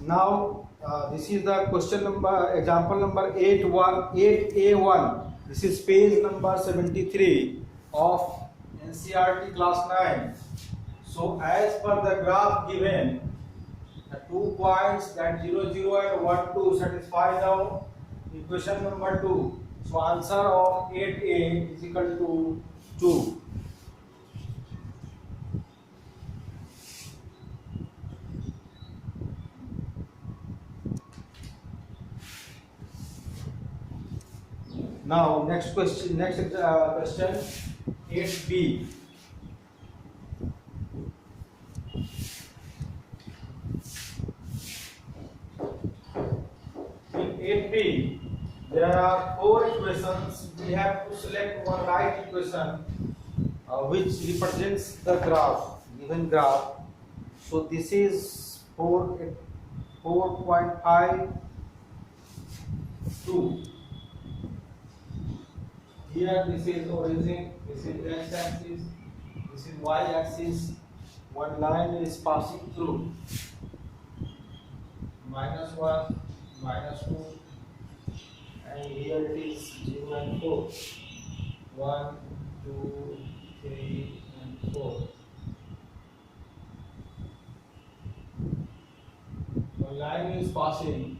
Now this is the question number, example number 8A1. This is page number 73 of NCERT class 9. So as per the graph given, the 2 points that 0, 0 and 1, 2 satisfy the equation number 2. So answer of 8A is equal to 2. Now next question, question 8B. In 8B, there are 4 equations. We have to select one right equation which represents the graph, given graph. So this is 4.52. Here this is origin, this is x-axis, this is y-axis. One line is passing through. -1, -2, and here it is 0 and 4. 1, 2, 3, and 4. One line is passing.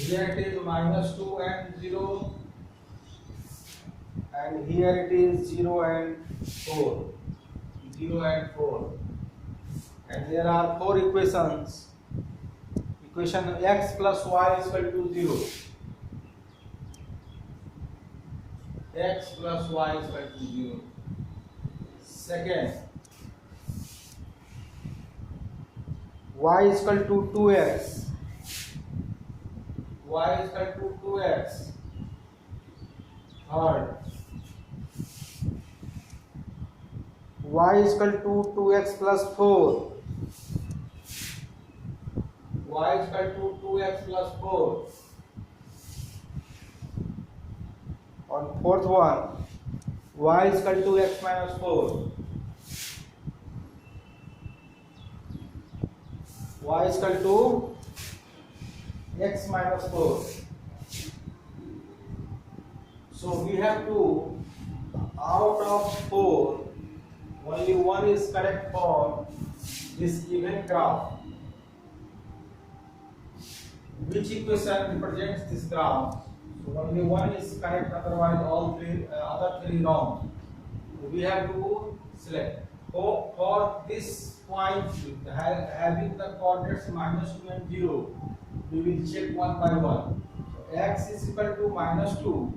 Here it is -2 and 0, and here it is 0 and 4. 0 and 4. And there are 4 equations. Equation x plus y is equal to 0. X plus y is equal to 0. Second, y is equal to 2x. Y is equal to 2x. Third, y is equal to 2x plus 4. Y is equal to 2x plus 4. On fourth one, y is equal to x minus 4. Y is equal to x minus 4. So we have to, out of 4, only one is correct for this given graph. Which equation represents this graph? So only one is correct, otherwise all other three wrong. So we have to select. For this point having the coordinates -2 and 0, we will check one by one. So x is equal to -2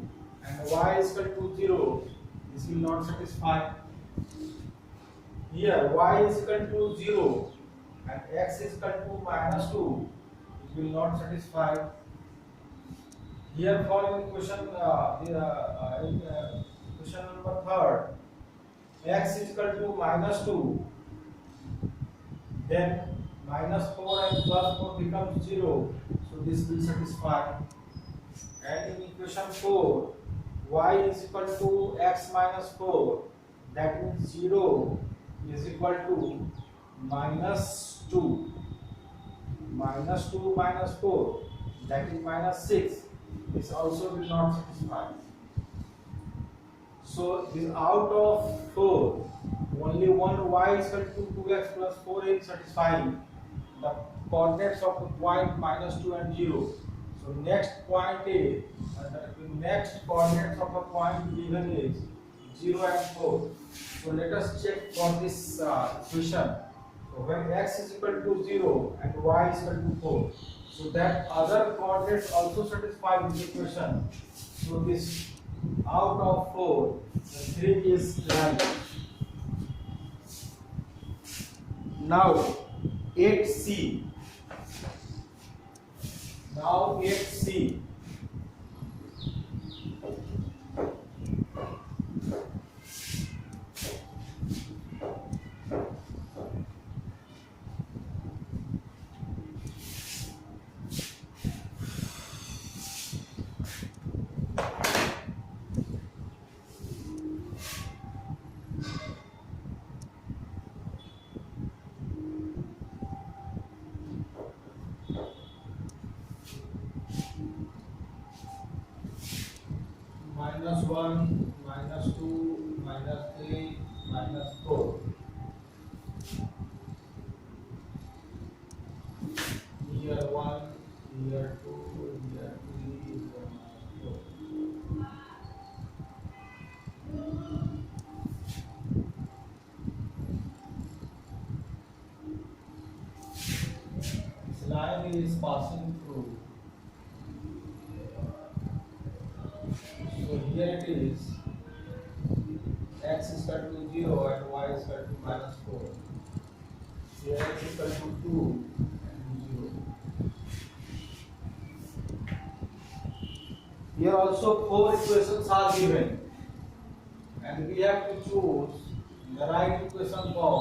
and y is equal to 0. This will not satisfy. Here y is equal to 0 and x is equal to -2. It will not satisfy. Here for equation equation number 3rd, x is equal to -2. Then -4 and +4 becomes 0. So this will satisfy. And in equation 4, y is equal to x minus 4. That means 0 is equal to -2. -2 minus 4, that is -6. This also will not satisfy. So this out of 4, only one y is equal to 2x plus 4 is satisfying the coordinates of the point -2 and 0. So next point is the next coordinates of the point given is 0 and 4. So let us check for this equation. So when x is equal to 0 and y is equal to 4, so that other coordinates also satisfy this equation. So this out of 4, the 3 is right. Now 8C. Now 8C. -1, -2, -3, -4. Here 1, here 2, here 3, here -4. This line is passing through. So here it is. X is equal to 0 and y is equal to -4. Here x is equal to 2 and 0. Here also 4 equations are given and we have to choose the right equation for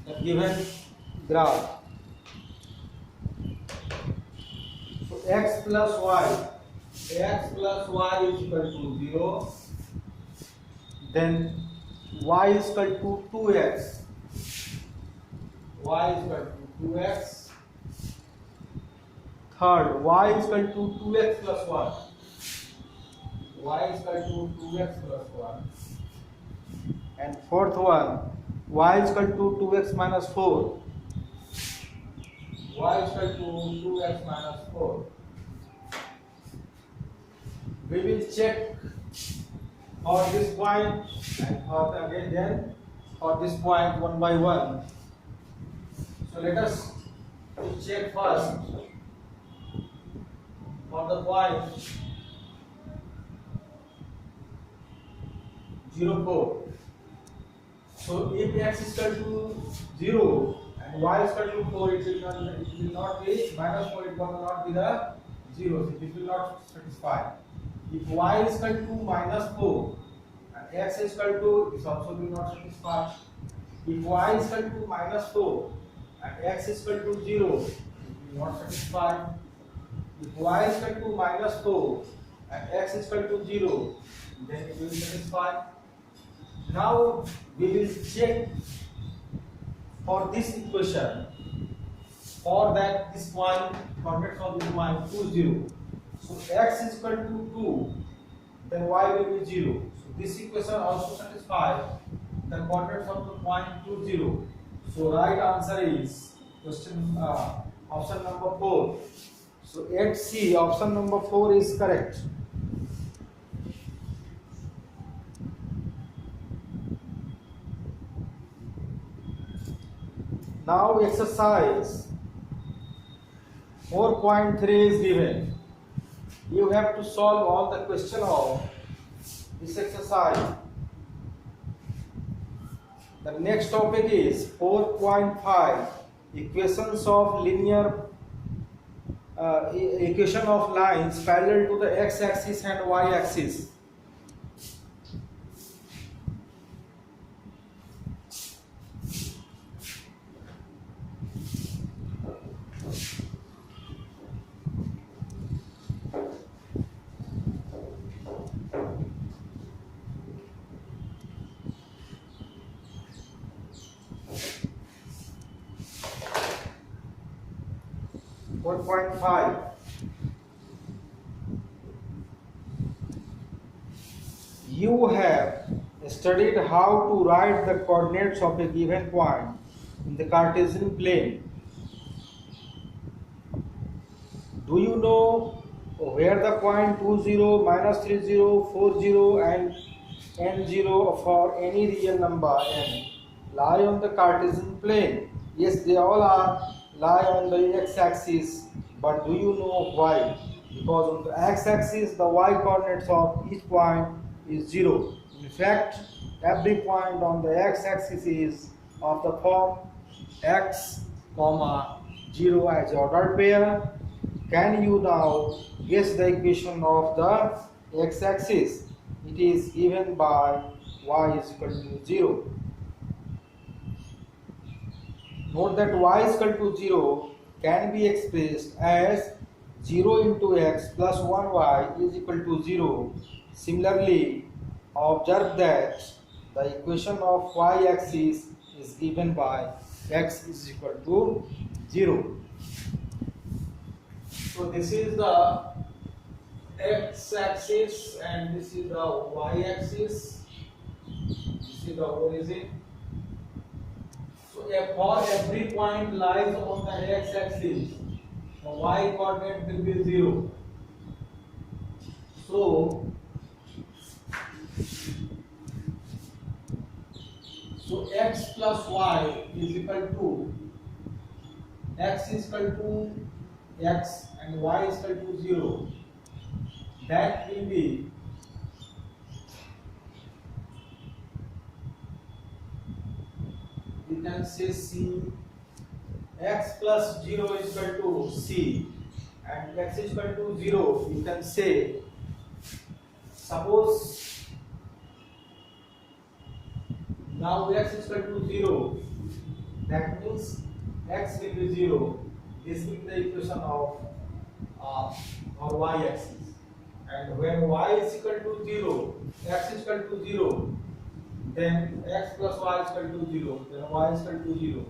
the given graph. So x plus y is equal to 0, then y is equal to 2x, y is equal to 2x, third y is equal to 2x plus 1, y is equal to 2x plus 1, and fourth one y is equal to 2x minus 4, y is equal to 2x minus 4. We will check for this point and for then for this point one by one. So let us check first for the point 0, 4. So if x is equal to 0 and y is equal to 4, it will not be minus 4, it will not be the 0, so this will not satisfy. If y is equal to minus 4 and x is equal to, this also will not satisfy. If y is equal to minus 4 and x is equal to 0, it will not satisfy. If y is equal to minus 4 and x is equal to 0, then it will satisfy. Now we will check for this equation. For that, this point, coordinates of this point 2, 0. So x is equal to 2, then y will be 0. So this equation also satisfies the coordinates of the point 2, 0. So right answer is option number 4. So at C, option number 4 is correct. Now exercise 4.3 is given. You have to solve all the question of this exercise. The next topic is 4.5, equations of linear equation of lines parallel to the x-axis and y-axis. You have studied how to write the coordinates of a given point in the Cartesian plane. Do you know where the point 2, 0, minus 3, 0, 4, 0 and n0 for any real number n lie on the Cartesian plane? Yes, they all lie on the x-axis, but do you know why? Because on the x-axis the y-coordinates of each point is 0. In fact, every point on the x-axis is of the form x, 0 as ordered pair. Can you now guess the equation of the x-axis? It is given by y is equal to 0. Note that y is equal to 0 can be expressed as 0 into x plus 1y is equal to 0. Similarly, observe that the equation of y-axis is given by x is equal to 0. So this is the x axis and this is the y axis. This is the origin. So for every point lies on the x axis, the y coordinate will be 0. So x plus y is equal to x is equal to x and y is equal to 0. That will be we can say C. X plus 0 is equal to C and x is equal to 0. We can say, suppose now x is equal to 0, that means x will be 0. This will be the equation of our y axis. And when y is equal to 0, x is equal to 0, then x plus y is equal to 0, then y is equal to 0.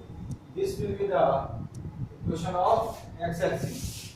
This will be the equation of x axis.